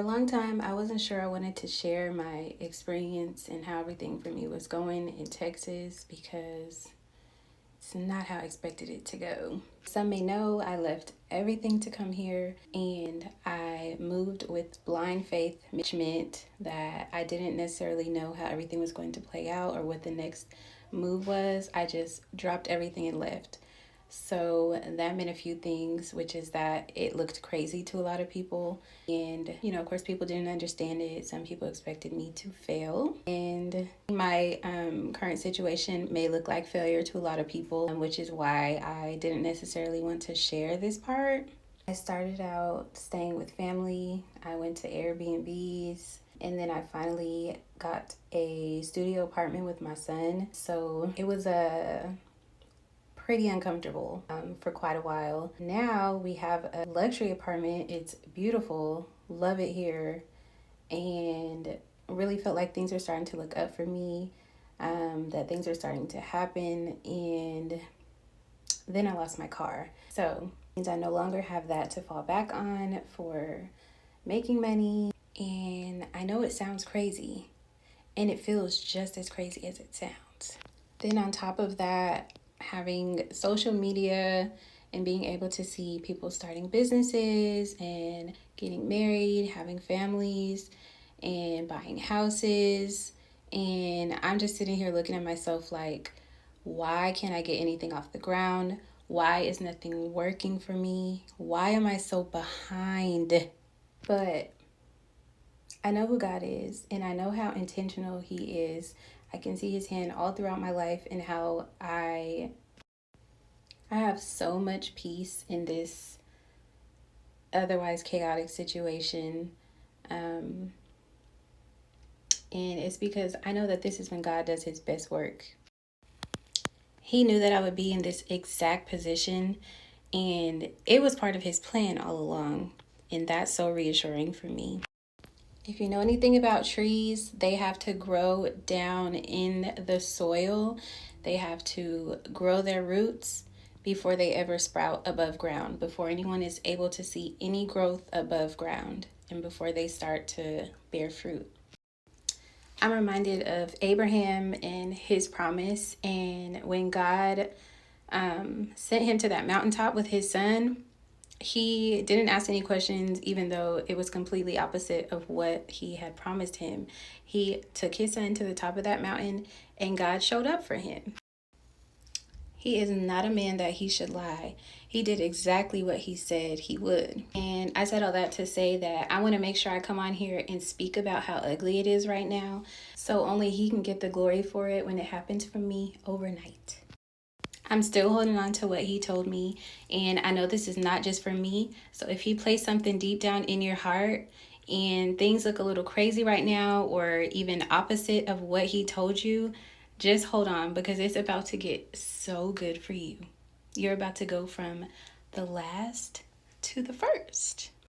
a long time, I wasn't sure I wanted to share my experience and how everything for me was going in Texas because it's not how I expected it to go. Some may know I left everything to come here and I moved with blind faith, which meant that I didn't necessarily know how everything was going to play out or what the next move was. I just dropped everything and left. So that meant a few things, which is that it looked crazy to a lot of people. And, of course, people didn't understand it. Some people expected me to fail. And my current situation may look like failure to a lot of people, which is why I didn't necessarily want to share this part. I started out staying with family. I went to Airbnbs. And then I finally got a studio apartment with my son. So it was pretty uncomfortable for quite a while. Now we have a luxury apartment. It's beautiful, love it here, and really felt like things are starting to look up for me, that things are starting to happen. And then I lost my car. So it means I no longer have that to fall back on for making money. And I know it sounds crazy, and it feels just as crazy as it sounds. Then on top of that, having social media and being able to see people starting businesses and getting married, having families and buying houses. And I'm just sitting here looking at myself like, why can't I get anything off the ground? Why is nothing working for me? Why am I so behind? But I know who God is, and I know how intentional He is. I can see His hand all throughout my life and how I have so much peace in this otherwise chaotic situation. And it's because I know that this is when God does His best work. He knew that I would be in this exact position, and it was part of His plan all along. And that's so reassuring for me. If you know anything about trees, they have to grow down in the soil. They have to grow their roots before they ever sprout above ground, before anyone is able to see any growth above ground, and before they start to bear fruit. I'm reminded of Abraham and his promise, and when God sent him to that mountaintop with his son, he didn't ask any questions, even though it was completely opposite of what he had promised him. He took his son to the top of that mountain, and God showed up for him. He is not a man that he should lie. He did exactly what he said he would. And I said all that to say that I want to make sure I come on here and speak about how ugly it is right now, so only He can get the glory for it when it happens for me overnight. I'm still holding on to what He told me, and I know this is not just for me. So if He placed something deep down in your heart and things look a little crazy right now, or even opposite of what He told you, just hold on, because it's about to get so good for you. You're about to go from the last to the first.